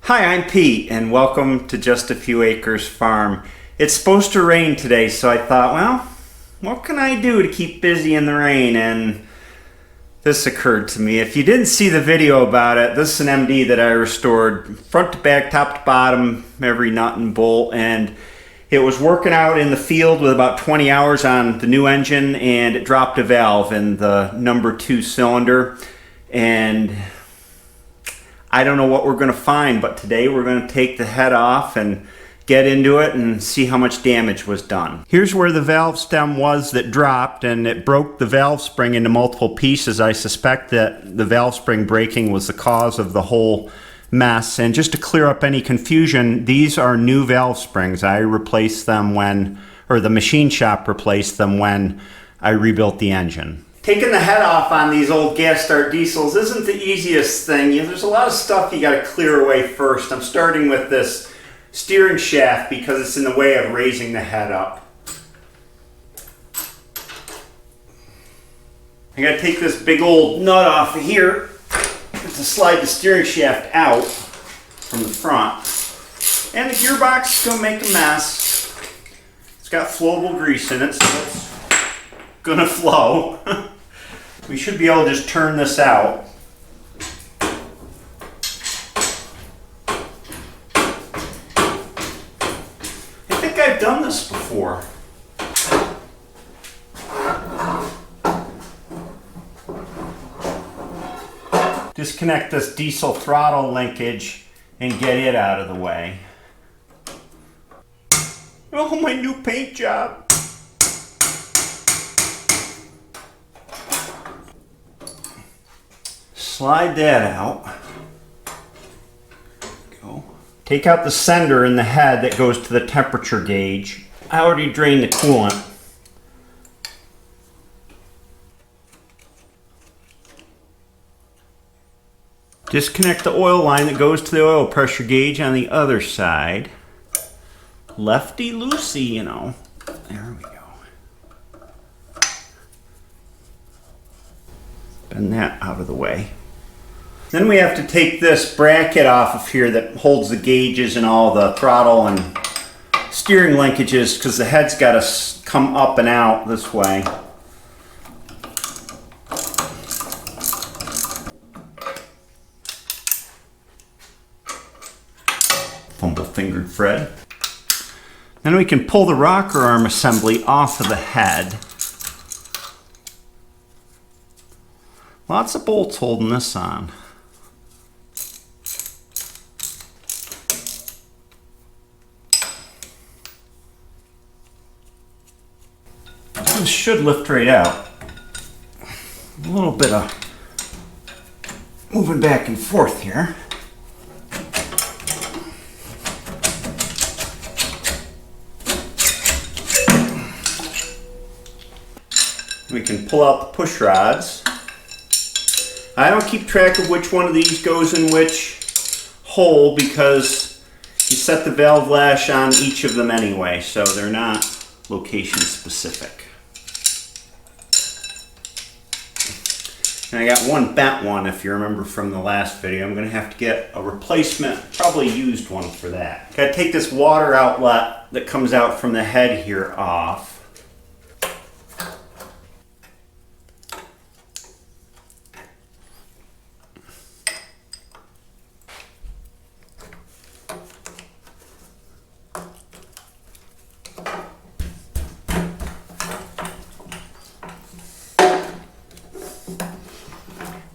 Hi, I'm Pete, and welcome to Just a Few Acres Farm. It's supposed to rain today, so I thought, well, what can I do to keep busy in the rain? And this occurred to me. If you didn't see the video about it, this is an MD that I restored front to back, top to bottom, every nut and bolt, and it was working out in the field with about 20 hours on the new engine, and it dropped a valve in the number 2 cylinder, and I don't know what we're going to find, but today we're going to take the head off and get into it and see how much damage was done. Here's where the valve stem was that dropped, and it broke the valve spring into multiple pieces. I suspect that the valve spring breaking was the cause of the whole mess. And just to clear up any confusion, these are new valve springs. I replaced them the machine shop replaced them when I rebuilt the engine. Taking the head off on these old gas start diesels isn't the easiest thing. There's a lot of stuff you got to clear away first. I'm starting with this steering shaft because it's in the way of raising the head up. I got to take this big old nut off of here to slide the steering shaft out from the front. And the gearbox is going to make a mess. It's got flowable grease in it, so it's gonna flow. We should be able to just turn this out. I think I've done this before. Disconnect this diesel throttle linkage and get it out of the way. Oh, my new paint job. Slide that out. Go. Take out the sender in the head that goes to the temperature gauge. I already drained the coolant. Disconnect the oil line that goes to the oil pressure gauge on the other side. Lefty-loosey, you know. There we go. Bend that out of the way. Then we have to take this bracket off of here that holds the gauges and all the throttle and steering linkages, because the head's got to come up and out this way. Fumble-fingered Fred. Then we can pull the rocker arm assembly off of the head. Lots of bolts holding this on. This should lift right out. A little bit of moving back and forth here. We can pull out the push rods. I don't keep track of which one of these goes in which hole because you set the valve lash on each of them anyway, so they're not location specific. And I got one bent one, if you remember from the last video. I'm going to have to get a replacement, probably used one for that. Got to take this water outlet that comes out from the head here off.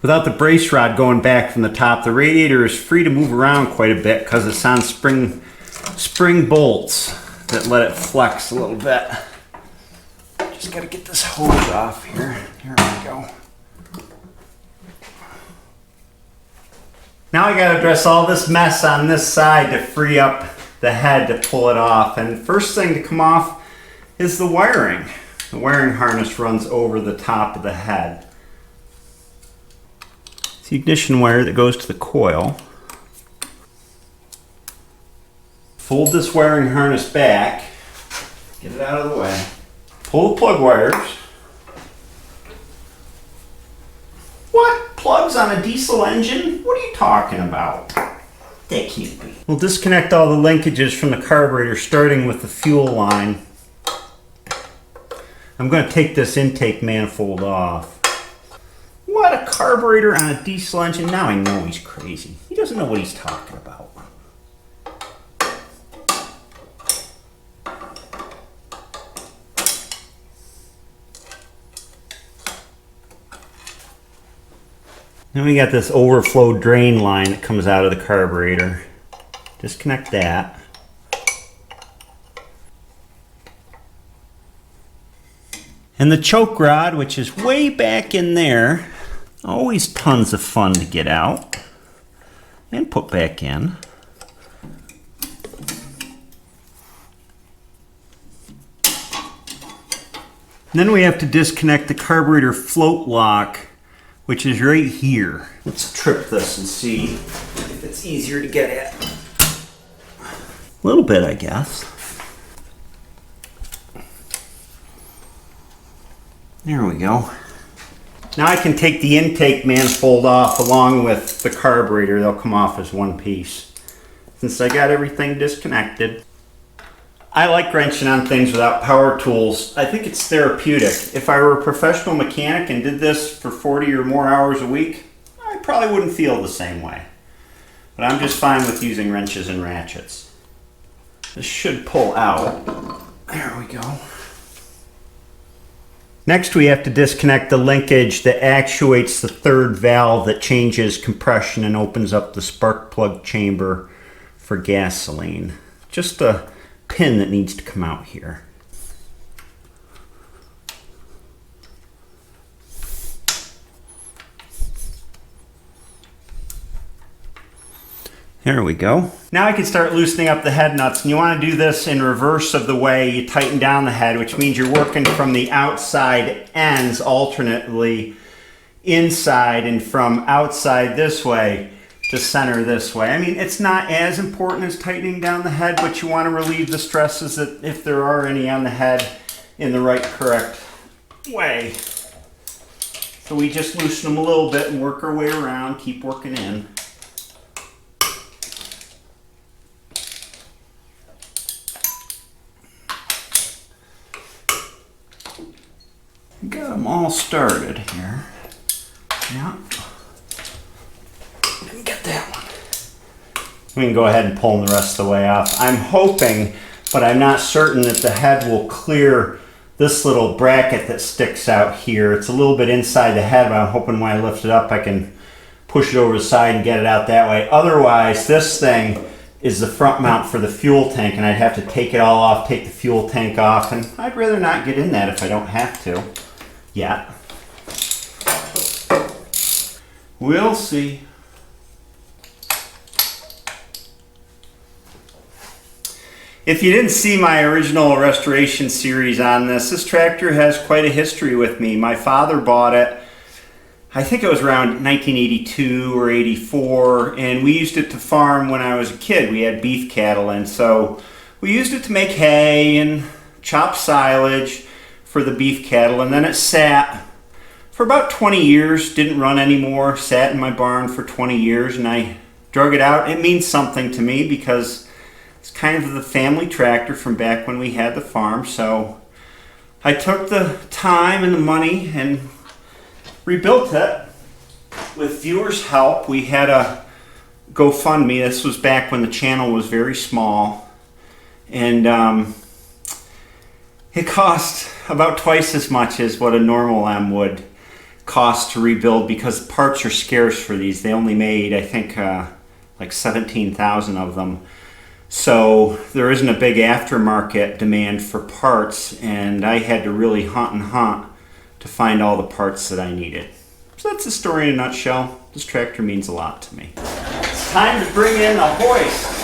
Without the brace rod going back from the top, the radiator is free to move around quite a bit because it's on spring bolts that let it flex a little bit. Just got to get this hose off here. Here we go. Now I got to address all this mess on this side to free up the head to pull it off. And first thing to come off is the wiring. The wiring harness runs over the top of the head. It's the ignition wire that goes to the coil. Fold this wiring harness back, get it out of the way. Pull the plug wires. What? Plugs on a diesel engine? What are you talking about? That can't be. We'll disconnect all the linkages from the carburetor, starting with the fuel line. I'm going to take this intake manifold off. What, a carburetor on a diesel engine? Now I know he's crazy. He doesn't know what he's talking about. Then we got this overflow drain line that comes out of the carburetor. Disconnect that. And the choke rod, which is way back in there, always tons of fun to get out and put back in. And then we have to disconnect the carburetor float lock, which is right here. Let's trip this and see if it's easier to get at. A little bit, I guess. There we go. Now I can take the intake manifold off along with the carburetor. They'll come off as one piece. Since I got everything disconnected. I like wrenching on things without power tools. I think it's therapeutic. If I were a professional mechanic and did this for 40 or more hours a week, I probably wouldn't feel the same way. But I'm just fine with using wrenches and ratchets. This should pull out. There we go. Next, we have to disconnect the linkage that actuates the third valve that changes compression and opens up the spark plug chamber for gasoline. Just a pin that needs to come out here. There we go. Now I can start loosening up the head nuts, and you want to do this in reverse of the way you tighten down the head, which means you're working from the outside ends alternately inside and from outside this way to center this way. I mean, it's not as important as tightening down the head, but you want to relieve the stresses that, if there are any on the head, in the right, correct way. So we just loosen them a little bit and work our way around, keep working in. Got them all started here. Yeah. Get that one. We can go ahead and pull the rest of the way off. I'm hoping, but I'm not certain, that the head will clear this little bracket that sticks out here. It's a little bit inside the head, but I'm hoping when I lift it up I can push it over the side and get it out that way. Otherwise, this thing is the front mount for the fuel tank, and I'd have to take it all off, take the fuel tank off, and I'd rather not get in that if I don't have to. Yet. We'll see. If you didn't see my original restoration series on this tractor has quite a history with me. My father bought it, I think it was around 1982 or 84, and we used it to farm when I was a kid. We had beef cattle, and so we used it to make hay and chop silage for the beef cattle, and then it sat for about 20 years, didn't run anymore, sat in my barn for 20 years, and I drug it out. It means something to me because it's kind of the family tractor from back when we had the farm, so I took the time and the money and rebuilt it with viewers' help. We had a GoFundMe. This was back when the channel was very small, and it cost about twice as much as what a normal M would cost to rebuild because parts are scarce for these. They only made, I think, like 17,000 of them. So there isn't a big aftermarket demand for parts, and I had to really hunt to find all the parts that I needed. So that's the story in a nutshell. This tractor means a lot to me. It's time to bring in the hoist.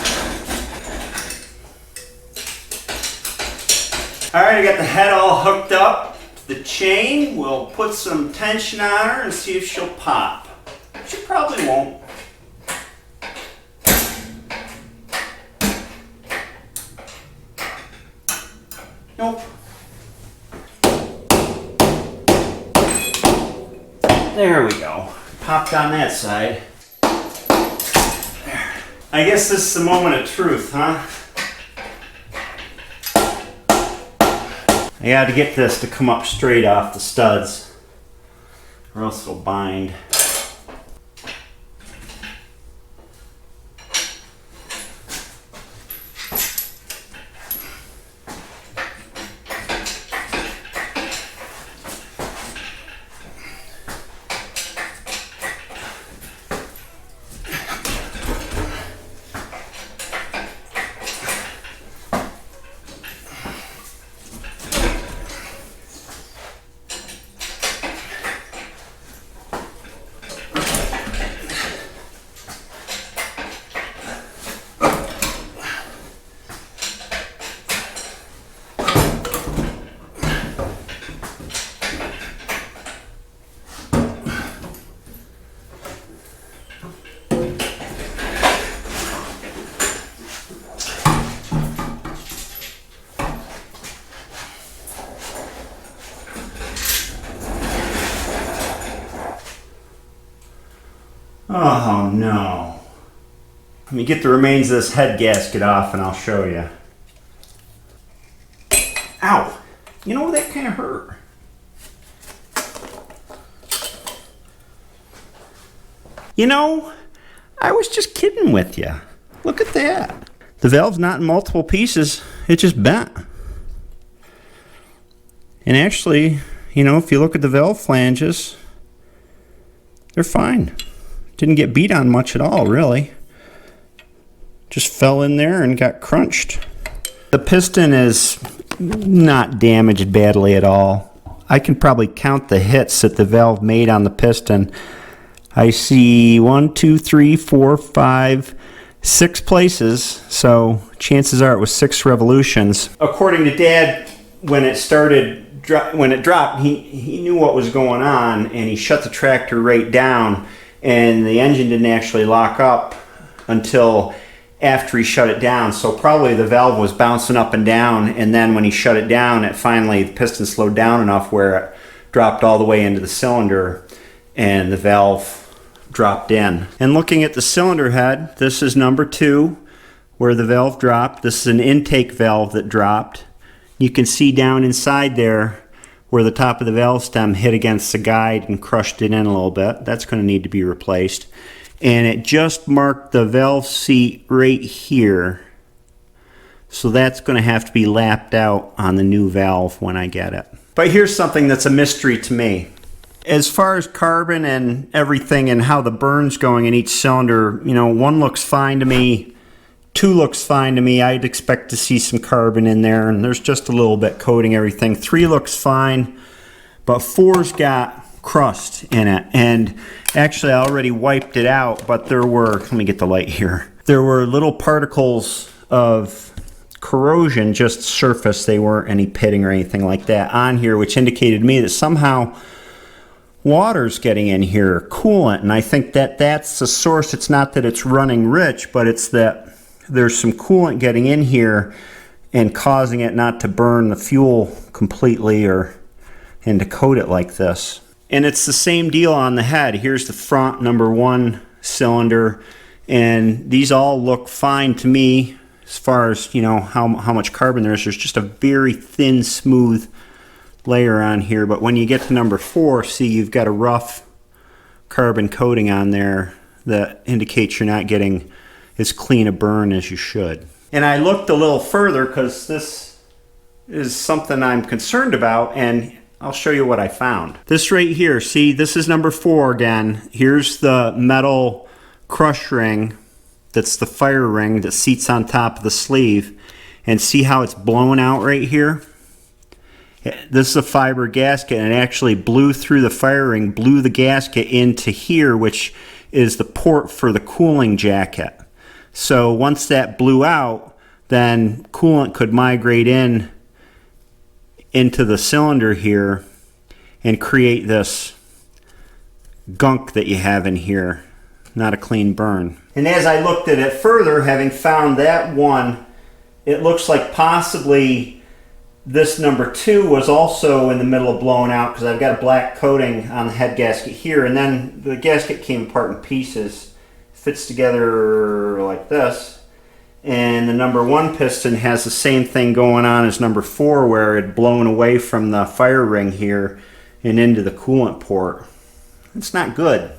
Alright, I got the head all hooked up to the chain. We'll put some tension on her and see if she'll pop. She probably won't. Nope. There we go. Popped on that side. There. I guess this is the moment of truth, huh? I gotta get this to come up straight off the studs, or else it'll bind. Oh no. Let me get the remains of this head gasket off and I'll show you. Ow! You know, that kind of hurt. You know, I was just kidding with you. Look at that. The valve's not in multiple pieces, it just bent. And actually, you know, if you look at the valve flanges, they're fine. Didn't get beat on much at all, really. Just fell in there and got crunched. The piston is not damaged badly at all. I can probably count the hits that the valve made on the piston. I see 1, 2, 3, 4, 5, 6 places, so chances are it was 6 revolutions. According to Dad, when it dropped, he knew what was going on, and he shut the tractor right down, and the engine didn't actually lock up until after he shut it down. So probably the valve was bouncing up and down, and then when he shut it down, the piston slowed down enough where it dropped all the way into the cylinder and the valve dropped in. And looking at the cylinder head, this is number 2 where the valve dropped. This is an intake valve that dropped. You can see down inside there where the top of the valve stem hit against the guide and crushed it in a little bit. That's going to need to be replaced. And it just marked the valve seat right here. So that's going to have to be lapped out on the new valve when I get it. But here's something that's a mystery to me. As far as carbon and everything and how the burn's going in each cylinder, you know, 1 looks fine to me, 2 looks fine to me. I'd expect to see some carbon in there, and there's just a little bit coating everything. 3 looks fine, but 4's got crust in it. And actually I already wiped it out, but there were, let me get the light here. There were little particles of corrosion just surface. They weren't any pitting or anything like that on here, which indicated to me that somehow water's getting in here, coolant, and I think that that's the source. It's not that it's running rich, but it's that there's some coolant getting in here and causing it not to burn the fuel completely and to coat it like this. And it's the same deal on the head. Here's the front number 1 cylinder, and these all look fine to me as far as, you know, how much carbon there is. There's just a very thin, smooth layer on here, but when you get to number 4, see, you've got a rough carbon coating on there that indicates you're not getting as clean a burn as you should. And I looked a little further because this is something I'm concerned about, and I'll show you what I found. This right here, see, this is number 4 again. Here's the metal crush ring that's the fire ring that seats on top of the sleeve, and see how it's blown out right here? This is a fiber gasket, and it actually blew through the fire ring, blew the gasket into here, which is the port for the cooling jacket. So once that blew out, then coolant could migrate into the cylinder here and create this gunk that you have in here. Not a clean burn. And as I looked at it further, having found that one, it looks like possibly this number 2 was also in the middle of blowing out, because I've got a black coating on the head gasket here, and then the gasket came apart in pieces fits together like this. And the number 1 piston has the same thing going on as number 4, where it blown away from the fire ring here and into the coolant port. It's not good.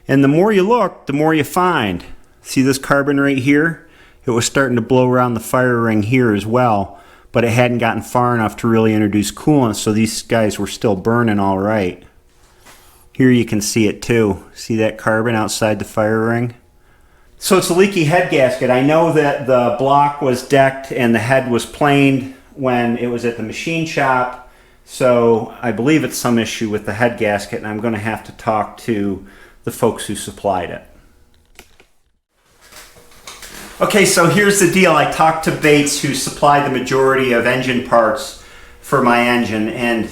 And the more you look, the more you find. See this carbon right here? It was starting to blow around the fire ring here as well, but it hadn't gotten far enough to really introduce coolant, so these guys were still burning all right. Here you can see it too. See that carbon outside the fire ring? So it's a leaky head gasket. I know that the block was decked and the head was planed when it was at the machine shop, so I believe it's some issue with the head gasket, and I'm going to have to talk to the folks who supplied it. Okay, so here's the deal. I talked to Bates, who supplied the majority of engine parts for my engine, and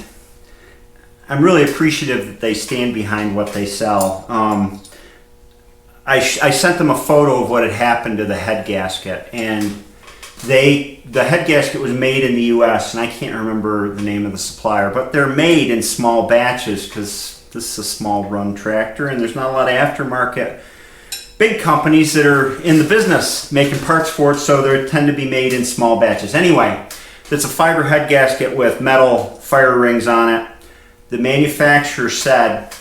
I'm really appreciative that they stand behind what they sell. I sent them a photo of what had happened to the head gasket, and the head gasket was made in the US, and I can't remember the name of the supplier, but they're made in small batches because this is a small run tractor and there's not a lot of aftermarket big companies that are in the business making parts for it, so they tend to be made in small batches. Anyway, it's a fiber head gasket with metal fire rings on it. The manufacturer said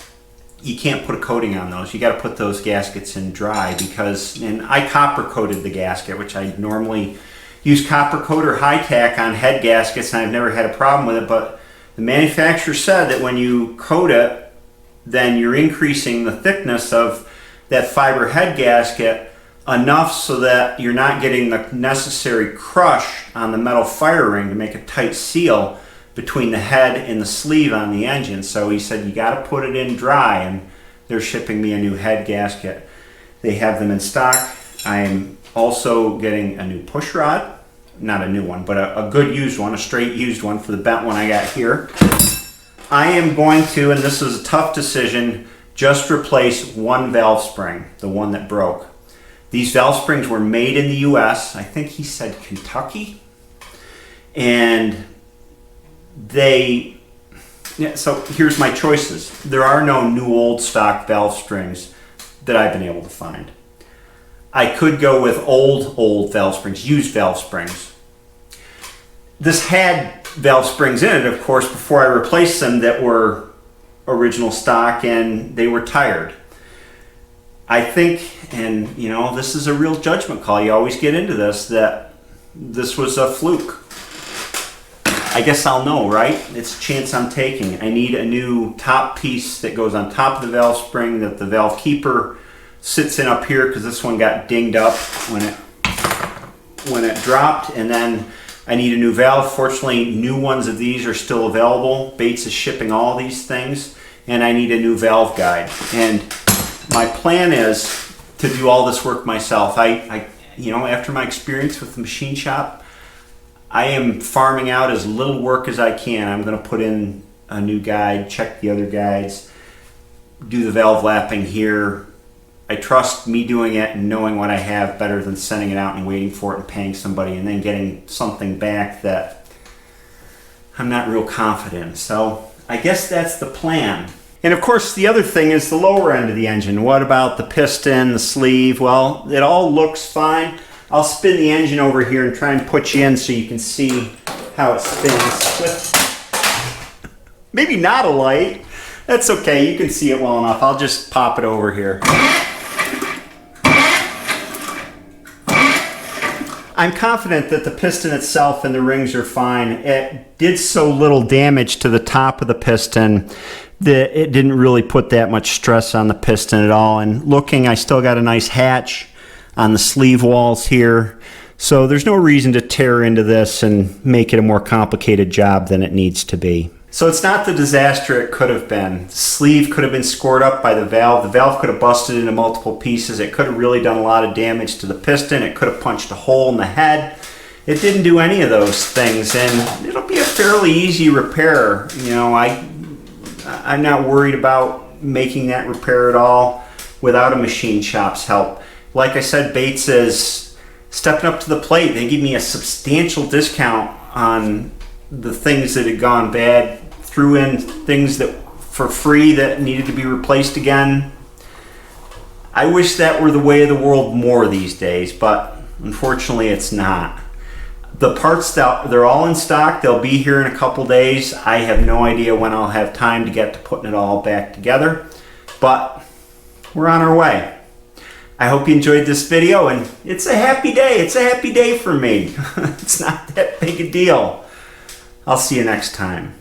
you can't put a coating on those. You got to put those gaskets in dry and I copper coated the gasket, which I normally use copper coat or high tack on head gaskets, and I've never had a problem with it, but the manufacturer said that when you coat it, then you're increasing the thickness of that fiber head gasket enough so that you're not getting the necessary crush on the metal fire ring to make a tight seal between the head and the sleeve on the engine. So he said you got to put it in dry, and they're shipping me a new head gasket. They have them in stock. I'm also getting a new push rod, not a new one, but a good used one, a straight used one for the bent one I got here. I am going to, and this is a tough decision, just replace one valve spring, the one that broke. These valve springs were made in the US, I think he said Kentucky, and so here's my choices. There are no new old stock valve springs that I've been able to find. I could go with old valve springs, used valve springs. This had valve springs in it, of course, before I replaced them that were original stock, and they were tired. I think, and this is a real judgment call, you always get into this, that this was a fluke. I guess I'll know, right? It's a chance I'm taking. I need a new top piece that goes on top of the valve spring that the valve keeper sits in up here, because this one got dinged up when it dropped, and then I need a new valve. Fortunately, new ones of these are still available. Bates is shipping all these things, and I need a new valve guide. And my plan is to do all this work myself. After my experience with the machine shop, I am farming out as little work as I can. I'm going to put in a new guide, check the other guides, do the valve lapping here. I trust me doing it and knowing what I have better than sending it out and waiting for it and paying somebody and then getting something back that I'm not real confident in. So I guess that's the plan. And of course, the other thing is the lower end of the engine. What about the piston, the sleeve? Well, it all looks fine. I'll spin the engine over here and try and put you in so you can see how it spins. With maybe not a light. That's okay, you can see it well enough. I'll just pop it over here. I'm confident that the piston itself and the rings are fine. It did so little damage to the top of the piston that it didn't really put that much stress on the piston at all. And looking, I still got a nice hatch on the sleeve walls here. So there's no reason to tear into this and make it a more complicated job than it needs to be. So it's not the disaster it could have been. The sleeve could have been scored up by the valve. The valve could have busted into multiple pieces. It could have really done a lot of damage to the piston. It could have punched a hole in the head. It didn't do any of those things, and it'll be a fairly easy repair. I'm not worried about making that repair at all without a machine shop's help. Like I said, Bates is stepping up to the plate. They give me a substantial discount on the things that had gone bad, threw in things that for free that needed to be replaced again. I wish that were the way of the world more these days, but unfortunately it's not. The parts, they're all in stock. They'll be here in a couple days. I have no idea when I'll have time to get to putting it all back together, but we're on our way. I hope you enjoyed this video, and it's a happy day. It's a happy day for me. It's not that big a deal. I'll see you next time.